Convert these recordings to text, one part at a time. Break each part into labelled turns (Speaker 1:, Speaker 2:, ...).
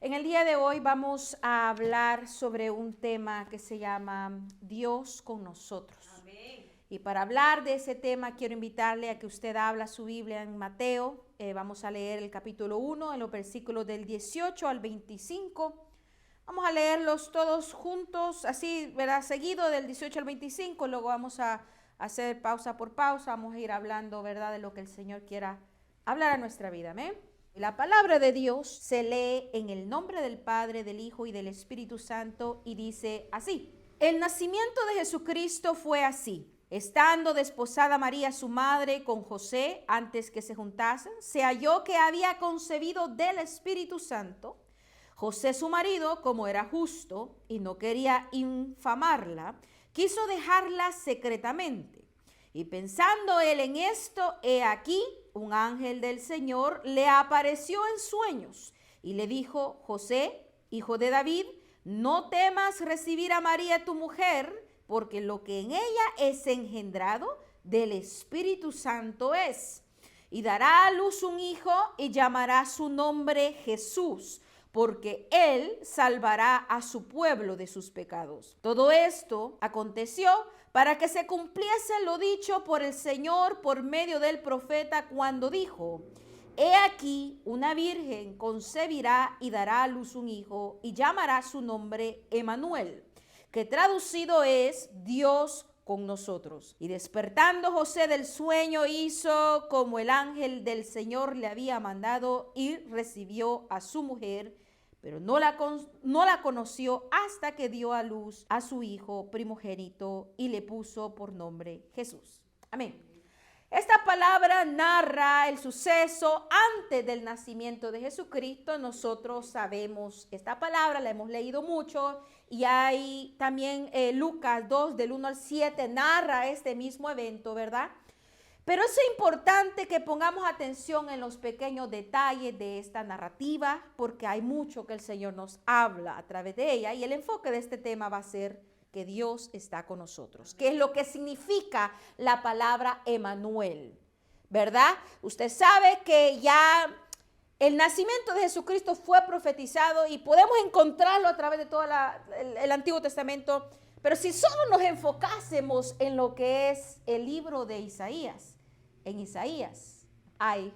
Speaker 1: En el día de hoy vamos a hablar sobre un tema que se llama Dios con nosotros.
Speaker 2: Amén.
Speaker 1: Y para hablar de ese tema quiero invitarle a que usted abra su Biblia en Mateo. Vamos a leer el capítulo 1, en los versículos del 18 al 25. Vamos a leerlos todos juntos, así, ¿verdad? Seguido del 18 al 25. Luego vamos a hacer pausa por pausa. Vamos a ir hablando, ¿verdad?, de lo que el Señor quiera hablar a nuestra vida. Amén. La palabra de Dios se lee en el nombre del Padre, del Hijo y del Espíritu Santo y dice así: el nacimiento de Jesucristo fue así. Estando desposada María su madre con José, antes que se juntasen, se halló que había concebido del Espíritu Santo. José su marido, como era justo y no quería infamarla, quiso dejarla secretamente. Y pensando él en esto, he aquí, un ángel del Señor le apareció en sueños y le dijo: José, hijo de David, no temas recibir a María tu mujer, porque lo que en ella es engendrado del Espíritu Santo es. Y dará a luz un hijo y llamará su nombre Jesús, porque él salvará a su pueblo de sus pecados. Todo esto aconteció para que se cumpliese lo dicho por el Señor por medio del profeta cuando dijo: he aquí, una virgen concebirá y dará a luz un hijo y llamará su nombre Emmanuel, que traducido es Dios con nosotros. Y despertando José del sueño, hizo como el ángel del Señor le había mandado y recibió a su mujer, pero no la conoció hasta que dio a luz a su hijo primogénito y le puso por nombre Jesús. Amén. Esta palabra narra el suceso antes del nacimiento de Jesucristo. Nosotros sabemos esta palabra, la hemos leído mucho, y hay también Lucas 2 del 1 al 7 narra este mismo evento, ¿verdad? Pero es importante que pongamos atención en los pequeños detalles de esta narrativa, porque hay mucho que el Señor nos habla a través de ella, y el enfoque de este tema va a ser que Dios está con nosotros, que es lo que significa la palabra Emmanuel, ¿verdad? Usted sabe que ya el nacimiento de Jesucristo fue profetizado y podemos encontrarlo a través de todo el Antiguo Testamento. Pero si solo nos enfocásemos en lo que es el libro de Isaías, en Isaías hay,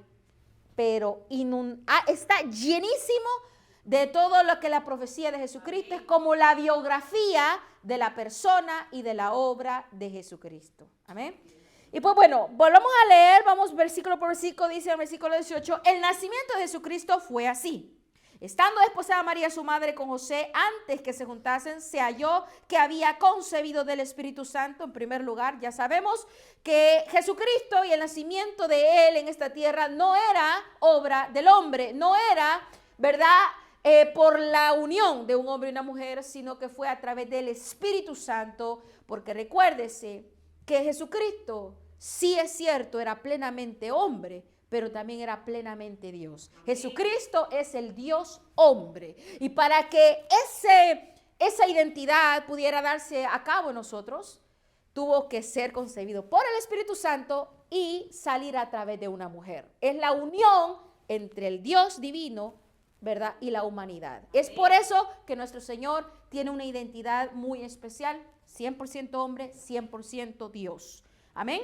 Speaker 1: pero está llenísimo de todo lo que la profecía de Jesucristo es como la biografía de la persona y de la obra de Jesucristo. Amén. Y pues bueno, volvamos a leer, vamos versículo por versículo, dice el versículo 18, el nacimiento de Jesucristo fue así. Estando desposada María su madre con José, antes que se juntasen, se halló que había concebido del Espíritu Santo. En primer lugar, ya sabemos que Jesucristo y el nacimiento de él en esta tierra no era obra del hombre, no era, ¿verdad?, por la unión de un hombre y una mujer, sino que fue a través del Espíritu Santo, porque recuérdese que Jesucristo, sí es cierto, era plenamente hombre, pero también era plenamente Dios. Jesucristo es el Dios hombre. Y para que esa identidad pudiera darse a cabo en nosotros, tuvo que ser concebido por el Espíritu Santo y salir a través de una mujer. Es la unión entre el Dios divino, ¿verdad?, y la humanidad. Es por eso que nuestro Señor tiene una identidad muy especial, 100% hombre, 100% Dios. Amén.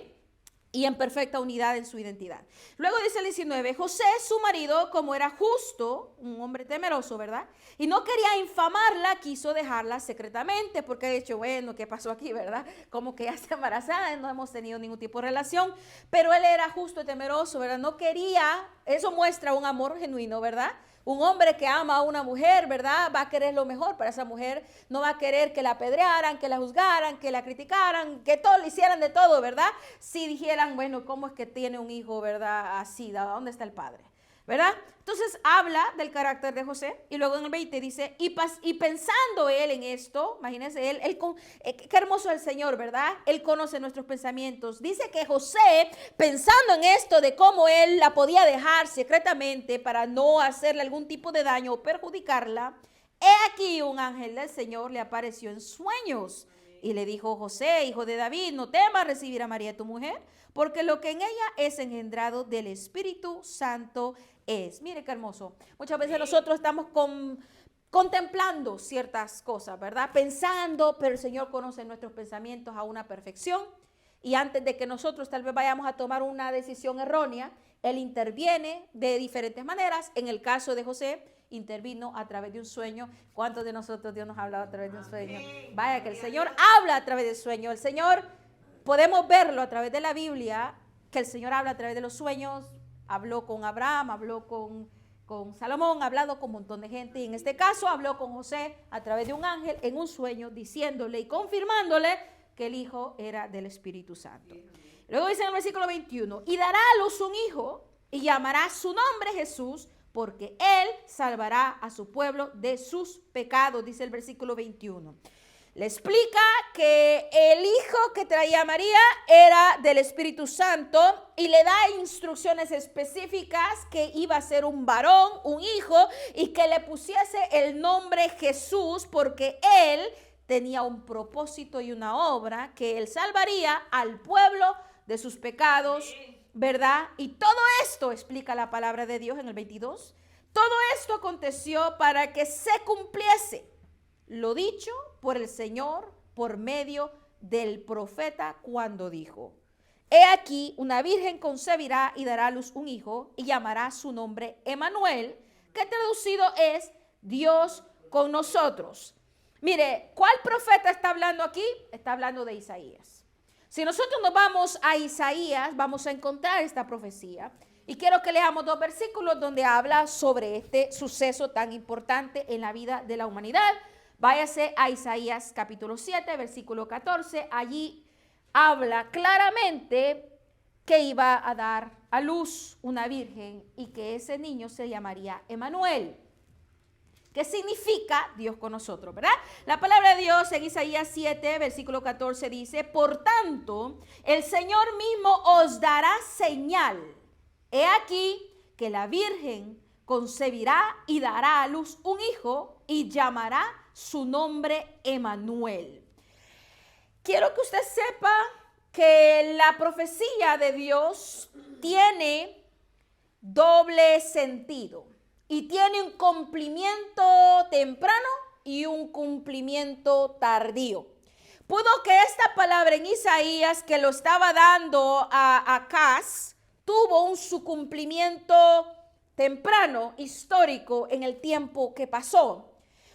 Speaker 1: Y en perfecta unidad en su identidad. Luego dice el 19, José, su marido, como era justo, un hombre temeroso, ¿verdad?, y no quería infamarla, quiso dejarla secretamente, porque ha dicho, bueno, ¿qué pasó aquí, verdad? Como que ya está embarazada, no hemos tenido ningún tipo de relación, pero él era justo y temeroso, ¿verdad? No quería, eso muestra un amor genuino, ¿verdad? Un hombre que ama a una mujer, ¿verdad?, va a querer lo mejor para esa mujer. No va a querer que la apedrearan, que la juzgaran, que la criticaran, que todo le hicieran de todo, ¿verdad? Si dijeran, bueno, ¿cómo es que tiene un hijo, ¿verdad?, así? ¿Dónde está el padre? ¿Verdad? Entonces habla del carácter de José y luego en el 20 dice, y pensando él en esto, imagínense, qué hermoso es el Señor, ¿verdad? Él conoce nuestros pensamientos. Dice que José, pensando en esto de cómo él la podía dejar secretamente para no hacerle algún tipo de daño o perjudicarla, he aquí un ángel del Señor le apareció en sueños Y le dijo José, hijo de David, no temas recibir a María tu mujer, porque lo que en ella es engendrado del Espíritu Santo es. Mire qué hermoso. Muchas veces nosotros estamos contemplando ciertas cosas, ¿verdad? Pensando, pero el Señor conoce nuestros pensamientos a una perfección. Y antes de que nosotros tal vez vayamos a tomar una decisión errónea, Él interviene de diferentes maneras. En el caso de José, intervino a través de un sueño. ¿Cuántos de nosotros Dios nos ha hablado a través de un sueño? Vaya que el Señor habla a través del sueño. El Señor, podemos verlo a través de la Biblia, que el Señor habla a través de los sueños. Habló con Abraham, habló con Salomón, ha hablado con un montón de gente. Y en este caso habló con José a través de un ángel en un sueño, diciéndole y confirmándole que el hijo era del Espíritu Santo. Luego dice en el versículo 21, y dará a luz un hijo y llamará su nombre Jesús, porque él salvará a su pueblo de sus pecados, dice el versículo 21. Le explica que el hijo que traía María era del Espíritu Santo y le da instrucciones específicas que iba a ser un varón, un hijo, y que le pusiese el nombre Jesús porque él tenía un propósito y una obra que él salvaría al pueblo de sus pecados, ¿verdad? Y todo esto, explica la palabra de Dios en el 22, todo esto aconteció para que se cumpliese lo dicho por el Señor por medio del profeta cuando dijo, he aquí una virgen concebirá y dará a luz un hijo y llamará su nombre Emanuel, que traducido es Dios con nosotros. Mire, ¿cuál profeta está hablando aquí? Está hablando de Isaías. Si nosotros nos vamos a Isaías, vamos a encontrar esta profecía. Y quiero que leamos 2 versículos donde habla sobre este suceso tan importante en la vida de la humanidad. Váyase a Isaías capítulo 7, versículo 14. Allí habla claramente que iba a dar a luz una virgen y que ese niño se llamaría Emanuel. ¿Qué significa Dios con nosotros, verdad? La palabra de Dios en Isaías 7, versículo 14 dice, por tanto, el Señor mismo os dará señal. He aquí que la virgen concebirá y dará a luz un hijo y llamará su nombre Emanuel. Quiero que usted sepa que la profecía de Dios tiene doble sentido. Y tiene un cumplimiento temprano y un cumplimiento tardío. Pudo que esta palabra en Isaías que lo estaba dando a Acaz tuvo su cumplimiento temprano, histórico, en el tiempo que pasó.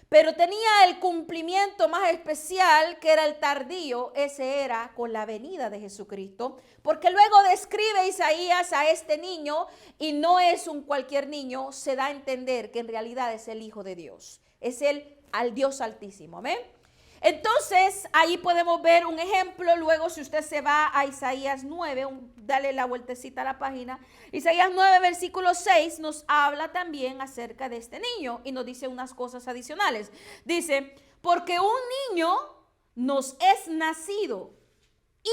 Speaker 1: Pero tenía el cumplimiento más especial, que era el tardío. Ese era con la venida de Jesucristo. Porque luego describe Isaías a este niño, y no es un cualquier niño, se da a entender que en realidad es el Hijo de Dios. Es al Dios Altísimo. ¿Amén? Entonces, ahí podemos ver un ejemplo. Luego, si usted se va a Isaías 9, dale la vueltecita a la página. Isaías 9, versículo 6, nos habla también acerca de este niño y nos dice unas cosas adicionales. Dice, porque un niño nos es nacido,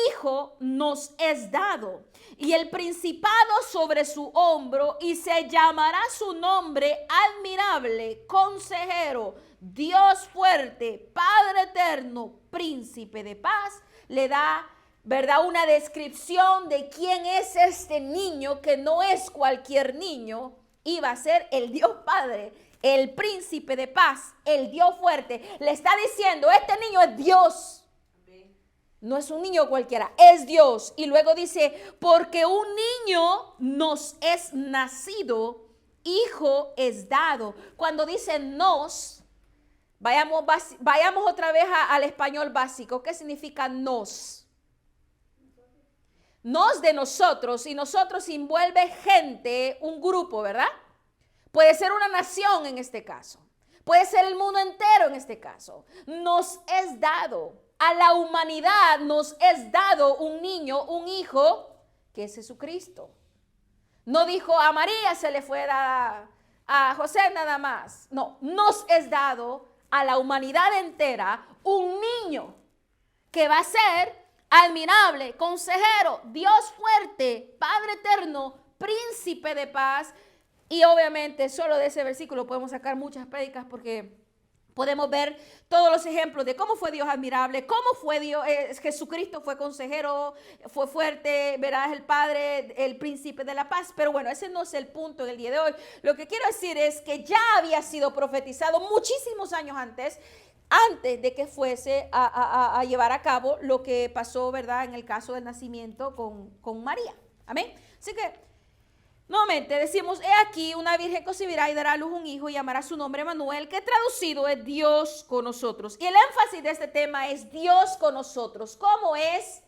Speaker 1: hijo nos es dado, y el principado sobre su hombro, y se llamará su nombre admirable, consejero, Dios fuerte, Padre eterno, príncipe de paz. Le da, ¿verdad?, una descripción de quién es este niño, que no es cualquier niño. Iba a ser el Dios Padre, el príncipe de paz, el Dios fuerte. Le está diciendo, este niño es Dios. No es un niño cualquiera, es Dios. Y luego dice, porque un niño nos es nacido, hijo es dado. Cuando dice nos, vayamos otra vez al español básico. ¿Qué significa nos? Nos de nosotros, y nosotros envuelve gente, un grupo, ¿verdad? Puede ser una nación en este caso. Puede ser el mundo entero en este caso. Nos es dado. A la humanidad nos es dado un niño, un hijo, que es Jesucristo. No dijo a María se le fue dada, a José nada más. No, nos es dado a la humanidad entera un niño que va a ser admirable, consejero, Dios fuerte, Padre eterno, príncipe de paz. Y obviamente solo de ese versículo podemos sacar muchas prédicas, porque Podemos ver todos los ejemplos de cómo fue Dios admirable, cómo fue Dios, Jesucristo fue consejero, fue fuerte, verás, el Padre, el príncipe de la paz. Pero bueno, ese no es el punto en el día de hoy. Lo que quiero decir es que ya había sido profetizado muchísimos años antes de que fuese a llevar a cabo lo que pasó, ¿verdad?, en el caso del nacimiento con María. Amén. Así que nuevamente decimos, he aquí una virgen concebirá y dará a luz un hijo y llamará su nombre Emmanuel, que traducido es Dios con nosotros. Y el énfasis de este tema es Dios con nosotros. ¿Cómo es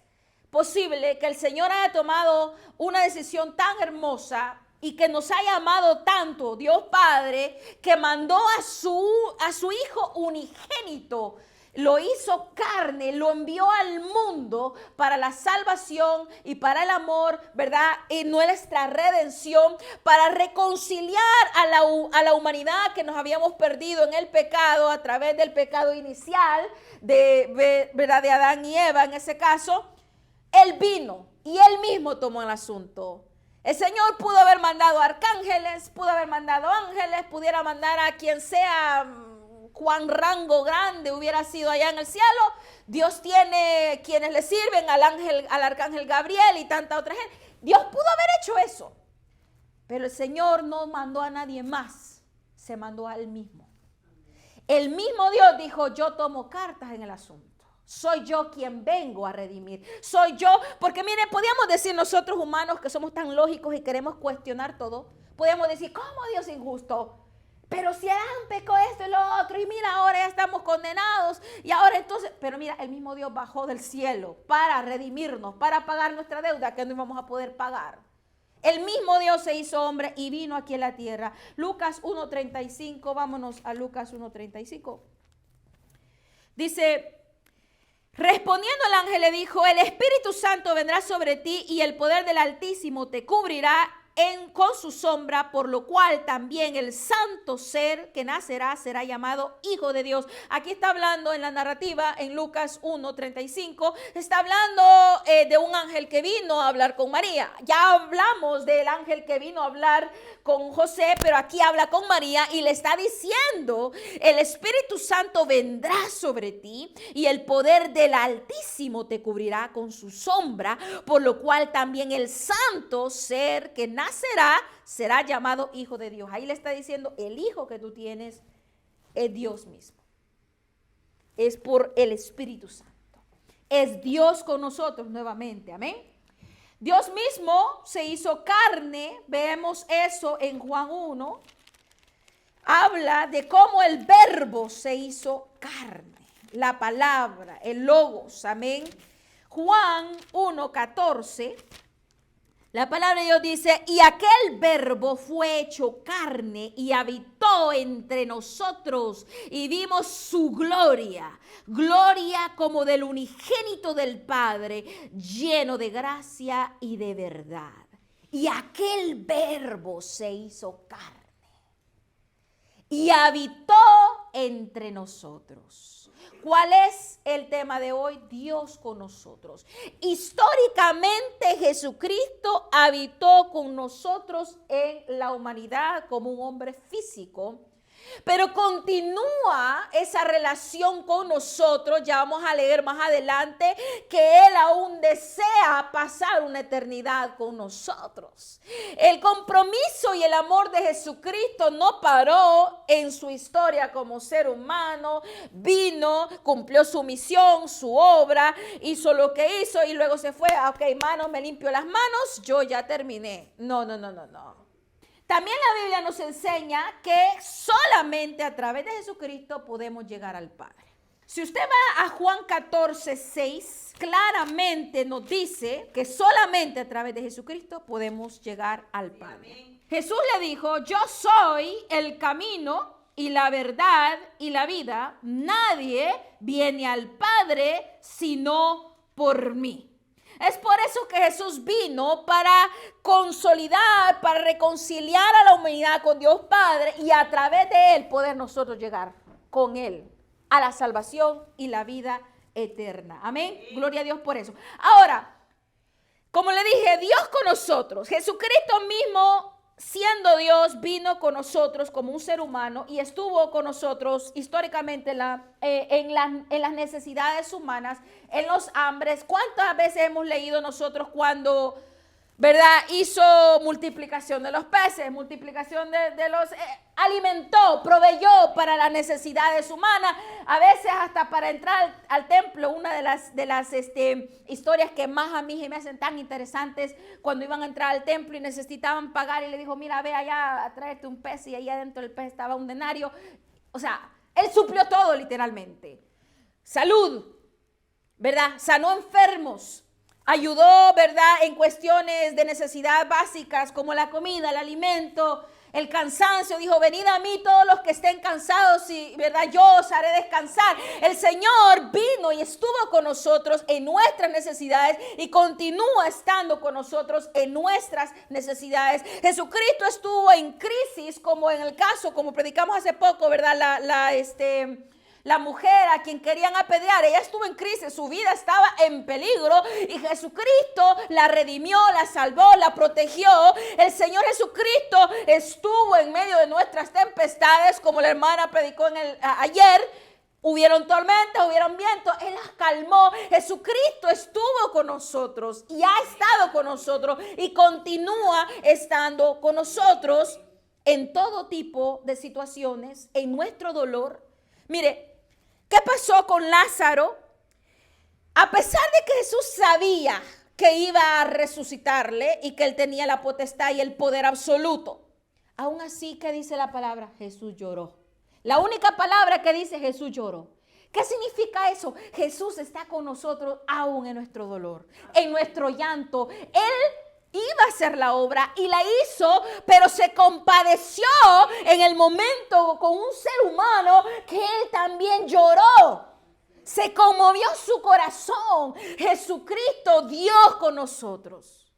Speaker 1: posible que el Señor haya tomado una decisión tan hermosa y que nos haya amado tanto, Dios Padre, que mandó a su Hijo unigénito? Lo hizo carne, lo envió al mundo para la salvación y para el amor, ¿verdad? Y nuestra redención, para reconciliar a la humanidad que nos habíamos perdido en el pecado a través del pecado inicial ¿verdad?, de Adán y Eva en ese caso. Él vino y él mismo tomó el asunto. El Señor pudo haber mandado arcángeles, pudo haber mandado ángeles, pudiera mandar a quien sea, cuán rango grande hubiera sido allá en el cielo. Dios tiene quienes le sirven, al arcángel Gabriel y tanta otra gente. Dios pudo haber hecho eso, pero el Señor no mandó a nadie más, se mandó a él mismo. El mismo Dios dijo, yo tomo cartas en el asunto. Soy yo quien vengo a redimir. Soy yo, porque miren, podíamos decir nosotros humanos que somos tan lógicos y queremos cuestionar todo. Podemos decir, ¿cómo Dios es injusto? Pero si Adán pecó esto y lo otro, y mira, ahora ya estamos condenados, y ahora entonces, pero mira, el mismo Dios bajó del cielo para redimirnos, para pagar nuestra deuda que no íbamos a poder pagar. El mismo Dios se hizo hombre y vino aquí a la tierra. Lucas 1:35, vámonos a Lucas 1:35. Dice, respondiendo el ángel le dijo, el Espíritu Santo vendrá sobre ti y el poder del Altísimo te cubrirá con su sombra, por lo cual también el santo ser que nacerá será llamado Hijo de Dios. Aquí está hablando en la narrativa, en Lucas 1:35, está hablando de un ángel que vino a hablar con María. Ya hablamos del ángel que vino a hablar con José, pero aquí habla con María y le está diciendo, el Espíritu Santo vendrá sobre ti y el poder del Altísimo te cubrirá con su sombra, por lo cual también el santo ser que nacerá será llamado Hijo de Dios. Ahí le está diciendo, el hijo que tú tienes es Dios mismo. Es por el Espíritu Santo. Es Dios con nosotros nuevamente. Amén. Dios mismo se hizo carne. Vemos eso en Juan 1. Habla de cómo el verbo se hizo carne. La palabra, el logos. Amén. Juan 1:14. La palabra de Dios dice, y aquel verbo fue hecho carne y habitó entre nosotros y vimos su gloria, gloria como del unigénito del Padre, lleno de gracia y de verdad. Y aquel verbo se hizo carne y habitó entre nosotros. ¿Cuál es el tema de hoy? Dios con nosotros. Históricamente Jesucristo habitó con nosotros en la humanidad como un hombre físico, pero continúa esa relación con nosotros. Ya vamos a leer más adelante que Él aún desea pasar una eternidad con nosotros. El compromiso y el amor de Jesucristo no paró en su historia como ser humano. Vino, cumplió su misión, su obra, hizo lo que hizo y luego se fue. Ok, manos, me limpio las manos, yo ya terminé. No. También la Biblia nos enseña que solamente a través de Jesucristo podemos llegar al Padre. Si usted va a Juan 14:6, claramente nos dice que solamente a través de Jesucristo podemos llegar al Padre. Amén. Jesús le dijo, yo soy el camino y la verdad y la vida. Nadie viene al Padre sino por mí. Es por eso que Jesús vino para consolidar, para reconciliar a la humanidad con Dios Padre y a través de Él poder nosotros llegar con Él a la salvación y la vida eterna. Amén. Sí. Gloria a Dios por eso. Ahora, como le dije, Dios con nosotros. Jesucristo mismo siendo Dios, vino con nosotros como un ser humano y estuvo con nosotros históricamente en las necesidades humanas, en los hambres. ¿Cuántas veces hemos leído nosotros cuando, verdad, hizo multiplicación de los peces, multiplicación de los... alimentó, proveyó para las necesidades humanas, a veces hasta para entrar al templo? Una de las historias que más a mí me hacen tan interesantes, cuando iban a entrar al templo y necesitaban pagar, y le dijo, mira, ve allá a traerte un pez, y ahí adentro del pez estaba un denario. O sea, él suplió todo literalmente. Salud, ¿verdad? Sanó enfermos. Ayudó, ¿verdad?, en cuestiones de necesidad básicas como la comida, el alimento, el cansancio. Dijo, venid a mí todos los que estén cansados y, ¿verdad?, yo os haré descansar. El Señor vino y estuvo con nosotros en nuestras necesidades y continúa estando con nosotros en nuestras necesidades. Jesucristo estuvo en crisis, como en el caso, como predicamos hace poco, ¿verdad?, la mujer a quien querían apedrear. Ella estuvo en crisis, su vida estaba en peligro y Jesucristo la redimió, la salvó, la protegió. El Señor Jesucristo estuvo en medio de nuestras tempestades, como la hermana predicó ayer. Hubieron tormentas, hubieron vientos, Él las calmó. Jesucristo estuvo con nosotros y ha estado con nosotros y continúa estando con nosotros en todo tipo de situaciones, en nuestro dolor. Mire, ¿qué pasó con Lázaro? A pesar de que Jesús sabía que iba a resucitarle y que él tenía la potestad y el poder absoluto, aún así, ¿qué dice la palabra? Jesús lloró. La única palabra que dice, Jesús lloró. ¿Qué significa eso? Jesús está con nosotros aún en nuestro dolor, en nuestro llanto. Él iba a hacer la obra y la hizo, pero se compadeció en el momento con un ser humano que él también lloró. Se conmovió su corazón. Jesucristo, Dios con nosotros.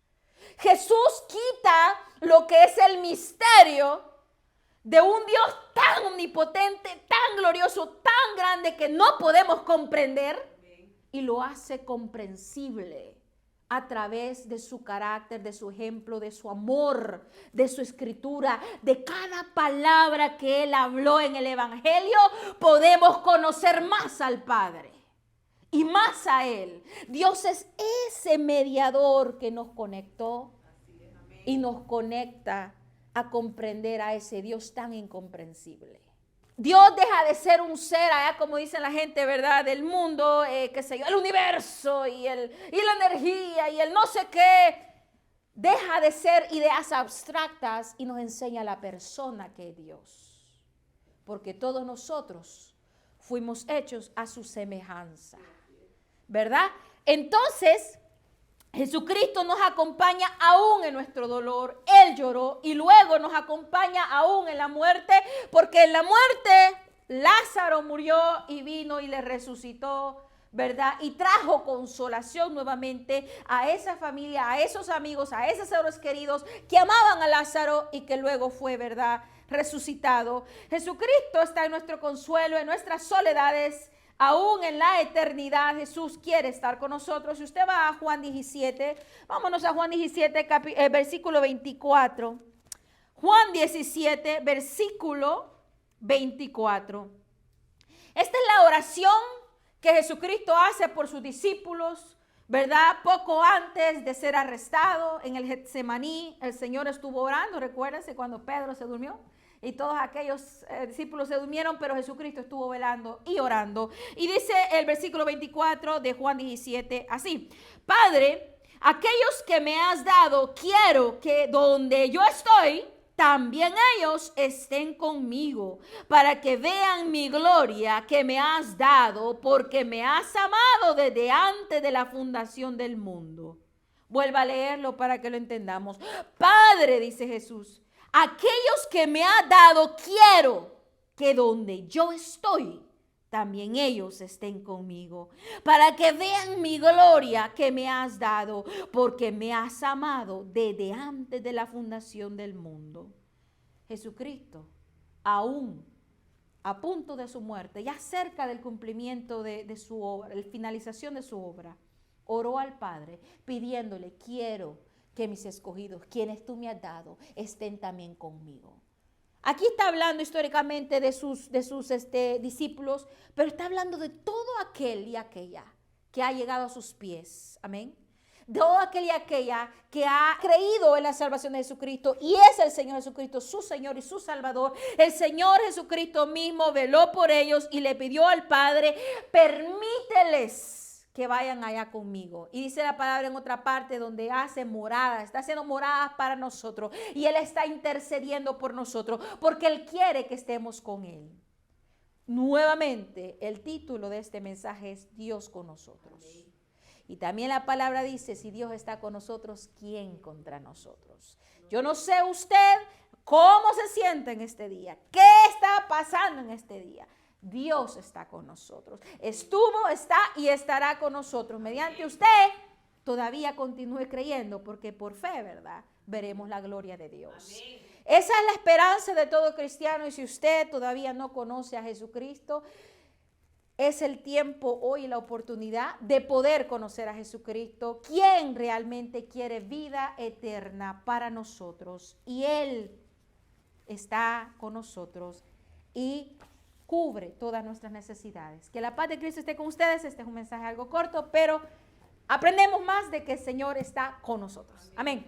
Speaker 1: Jesús quita lo que es el misterio de un Dios tan omnipotente, tan glorioso, tan grande que no podemos comprender, y lo hace comprensible a través de su carácter, de su ejemplo, de su amor, de su escritura, de cada palabra que Él habló en el Evangelio. Podemos conocer más al Padre y más a Él. Dios es ese mediador que nos conectó y nos conecta a comprender a ese Dios tan incomprensible. Dios deja de ser un ser, allá como dicen la gente, ¿verdad?, del mundo, qué sé yo, el universo y la energía y el no sé qué. Deja de ser ideas abstractas y nos enseña la persona que es Dios. Porque todos nosotros fuimos hechos a su semejanza, ¿verdad? Entonces, Jesucristo nos acompaña aún en nuestro dolor. Él lloró y luego nos acompaña aún en la muerte, porque en la muerte Lázaro murió y vino y le resucitó, ¿verdad? Y trajo consolación nuevamente a esa familia, a esos amigos, a esos seres queridos que amaban a Lázaro y que luego fue, ¿verdad?, resucitado. Jesucristo está en nuestro consuelo, en nuestras soledades. Aún en la eternidad Jesús quiere estar con nosotros. Si usted va a Juan 17, vámonos a Juan 17, versículo 24. Juan 17, versículo 24. Esta es la oración que Jesucristo hace por sus discípulos, ¿verdad? Poco antes de ser arrestado en el Getsemaní, el Señor estuvo orando. Recuérdense cuando Pedro se durmió y todos aquellos discípulos se durmieron, pero Jesucristo estuvo velando y orando. Y dice el versículo 24 de Juan 17 así: Padre, aquellos que me has dado, quiero que donde yo estoy, también ellos estén conmigo, para que vean mi gloria que me has dado, porque me has amado desde antes de la fundación del mundo. Vuelva a leerlo para que lo entendamos. Padre, dice Jesús, aquellos que me has dado, quiero que donde yo estoy, también ellos estén conmigo, para que vean mi gloria que me has dado, porque me has amado desde antes de la fundación del mundo. Jesucristo, aún a punto de su muerte, ya cerca del cumplimiento de su obra, la finalización de su obra, oró al Padre pidiéndole, quiero que mis escogidos, quienes tú me has dado, estén también conmigo. Aquí está hablando históricamente de sus discípulos, pero está hablando de todo aquel y aquella que ha llegado a sus pies. Amén. De todo aquel y aquella que ha creído en la salvación de Jesucristo y es el Señor Jesucristo, su Señor y su Salvador. El Señor Jesucristo mismo veló por ellos y le pidió al Padre, permíteles que vayan allá conmigo. Y dice la palabra en otra parte donde hace morada, está haciendo moradas para nosotros. Y Él está intercediendo por nosotros porque Él quiere que estemos con Él. Nuevamente, el título de este mensaje es Dios con nosotros. Amén. Y también la palabra dice, si Dios está con nosotros, ¿quién contra nosotros? Yo no sé usted cómo se siente en este día, qué está pasando en este día. Dios está con nosotros. Estuvo, está y estará con nosotros. Mediante usted todavía continúe creyendo, porque por fe, ¿verdad? Veremos la gloria de Dios. Amén. Esa es la esperanza de todo cristiano. Y si usted todavía no conoce a Jesucristo, es el tiempo hoy, la oportunidad de poder conocer a Jesucristo, quien realmente quiere vida eterna para nosotros. Y Él está con nosotros y cubre todas nuestras necesidades. Que la paz de Cristo esté con ustedes. Este es un mensaje algo corto, pero aprendemos más de que el Señor está con nosotros. Amén.